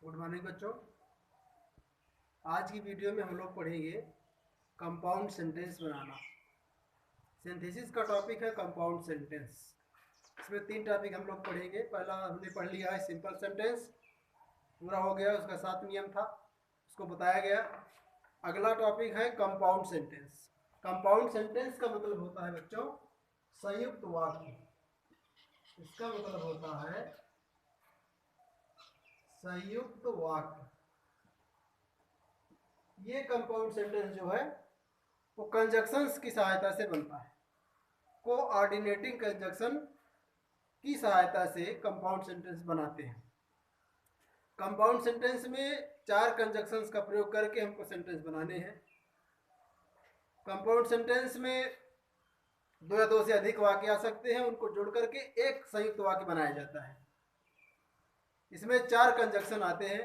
Good morning बच्चों। आज की वीडियो में हम लोग पढ़ेंगे कंपाउंड सेंटेंस बनाना। सिंथेसिस का टॉपिक है कंपाउंड सेंटेंस। इसमें 3 टॉपिक हम लोग पढ़ेंगे। पहला हमने पढ़ लिया है सिंपल सेंटेंस, पूरा हो गया, उसका 7 नियम था, उसको बताया गया। अगला टॉपिक है कंपाउंड सेंटेंस। कंपाउंड सेंटेंस का मतलब होता है बच्चों संयुक्त वाक्य। इसका मतलब होता है संयुक्त वाक्य। ये कंपाउंड सेंटेंस जो है वो कंजक्शंस की सहायता से बनता है। कोऑर्डिनेटिंग कंजक्शन की सहायता से कंपाउंड सेंटेंस बनाते हैं। कंपाउंड सेंटेंस में 4 कंजक्शंस का प्रयोग करके हमको सेंटेंस बनाने हैं। कंपाउंड सेंटेंस में 2 या 2 से अधिक वाक्य आ सकते हैं, उनको जोड़ करके एक संयुक्त वाक्य बनाया जाता है। इसमें 4 कंजक्शन आते हैं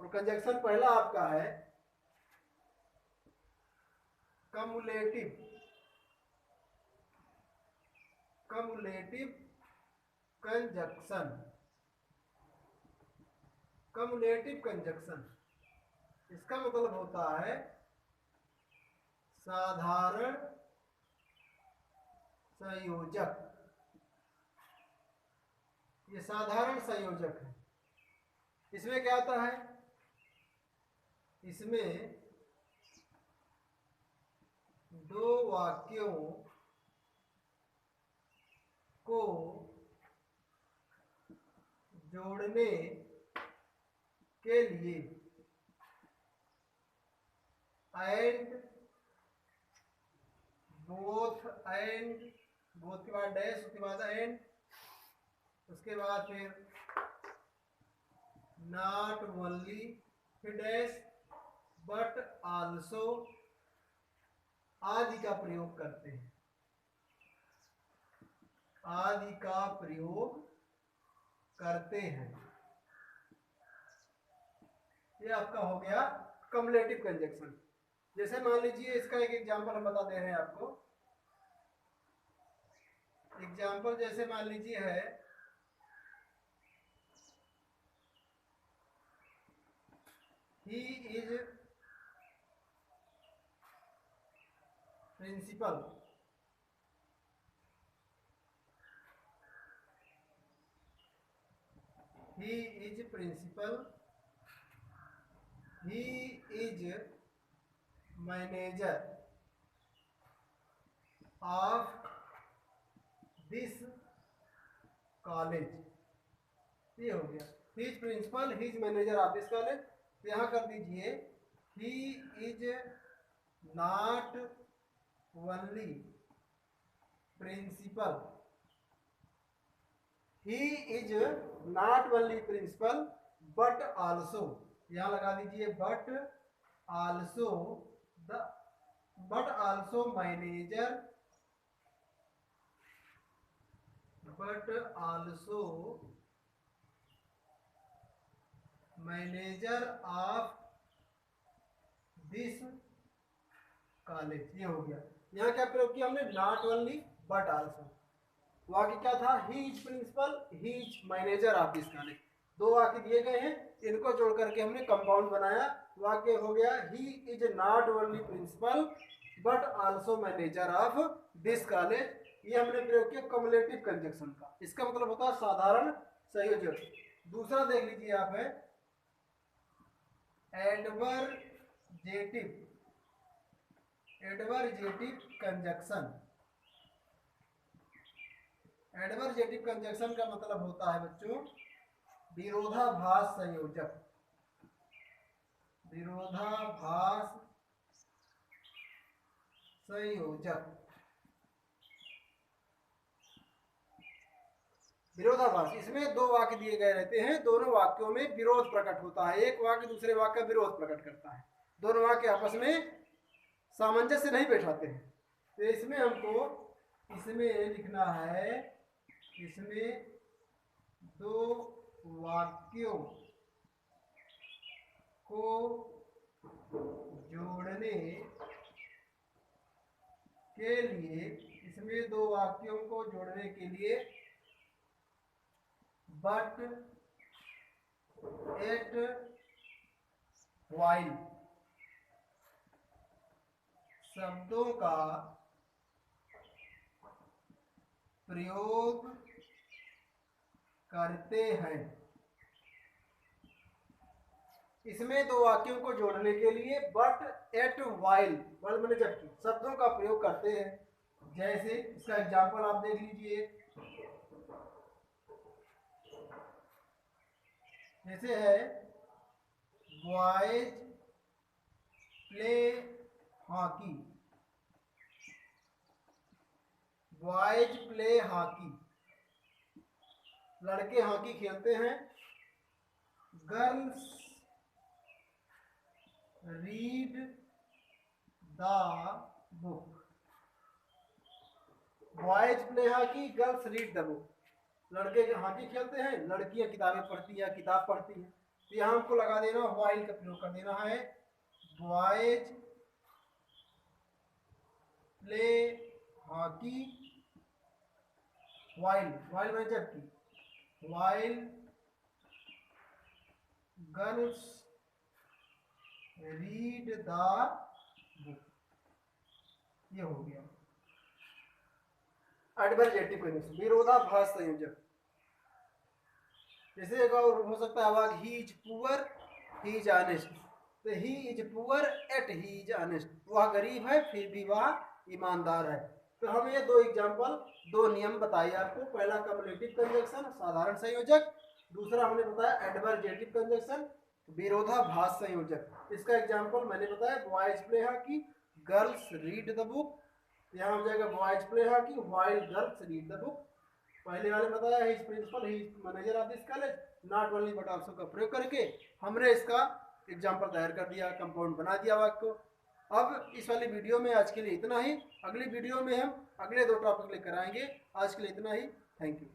और कंजक्शन पहला आपका है cumulative. Cumulative conjunction. Cumulative conjunction इसका मतलब होता है साधारण संयोजक। ये साधारण संयोजक है। इसमें क्या आता है, इसमें 2 वाक्यों को जोड़ने के लिए एंड बोथ, एंड बोथ के बाद डैश, उसके बाद एंड, उसके बाद फिर नॉट ओनली, फिर डैश, बट आल्सो आदि का प्रयोग करते हैं। आदि का प्रयोग करते हैं। ये आपका हो गया कम्युलेटिव कंजक्शन। जैसे मान लीजिए, इसका एक एग्जांपल हम बता दे रहे हैं आपको। एग्जांपल जैसे मान लीजिए है he is principal. He is principal. He is manager of this college. ये हो गया he is principal, he is manager of this college. तो यहाँ कर दीजिए he is not only principal. He is not only principal but also, यहाँ लगा दीजिए but also the, but also manager, but also manager of this college. ये हो गया। यहाँ क्या प्रयोग किया हमने, नॉट ओनली बट आल्सो। वाक्य क्या था, he is principal, he is manager of this college. 2 वाक्य दिए गए हैं, इनको जोड़ करके हमने कंपाउंड बनाया। वाक्य हो गया he is not only principal but also manager of this college. ये हमने प्रयोग किया कम्युलेटिव कंजक्शन का। इसका मतलब होता है साधारण संयोजक। दूसरा देख लीजिए आप है एडवर्जेटिव। एडवर्जेटिव कंजक्शन। एडवर्जेटिव कंजक्शन का मतलब होता है बच्चों विरोधाभास संयोजक। विरोधाभास संयोजक। विरोधाभास, इसमें 2 वाक्य दिए गए रहते हैं, दोनों वाक्यों में विरोध प्रकट होता है। एक वाक्य दूसरे वाक्य का विरोध प्रकट करता है। दोनों वाक्य आपस में सामंजस्य नहीं बैठाते हैं। तो इसमें हमको इसमें लिखना है, इसमें 2 वाक्यों को जोड़ने के लिए, इसमें 2 वाक्यों को जोड़ने के लिए बट एट वाइल शब्दों का प्रयोग करते हैं। इसमें दो वाक्यों को जोड़ने के लिए बट एट वाइल मैंने जबकि शब्दों का प्रयोग करते हैं। जैसे इसका एग्जांपल आप देख लीजिए, जैसे है boys play hockey, boys play hockey लड़के हॉकी खेलते हैं। Girls read the book, boys play hockey, girls read the book. लड़के हॉकी खेलते हैं, लड़कियां किताबें पढ़ती है, किताब पढ़ती है। तो यहाँ हमको लगा देना वाइल का प्रयोग कर देना है। Boys play hockey while, while में जबकि, while girls read the book. ये हो गया एडवर्जेटिव कंजंक्शन, विरोधाभास संयोजक। जैसे हो सकता है वाक्य he is poor, he is honest. तो he is poor yet he is honest, वह गरीब है फिर भी वह ईमानदार है। तो हम ये दो एग्जांपल, दो नियम बताए आपको। पहला कम्युलेटिव कंजंक्शन साधारण संयोजक, दूसरा हमने बताया एडवर्जेटिव कंजंक्शन विरोधाभास संयोजक। इसका एग्जांपल मैंने बताया boys play hockey, girls read the book. यहाँ हो जाएगा boys play hockey while girls read the book. पहले वाले बताया he is principal, he is manager of this college, not only but also का प्रयोग करके हमने इसका एग्जांपल तैयार कर दिया, कंपाउंड बना दिया वाक्य को। अब इस वाली वीडियो में आज के लिए इतना ही। अगली वीडियो में हम अगले दो टॉपिक लेकर आएंगे। आज के लिए इतना ही। Thank you.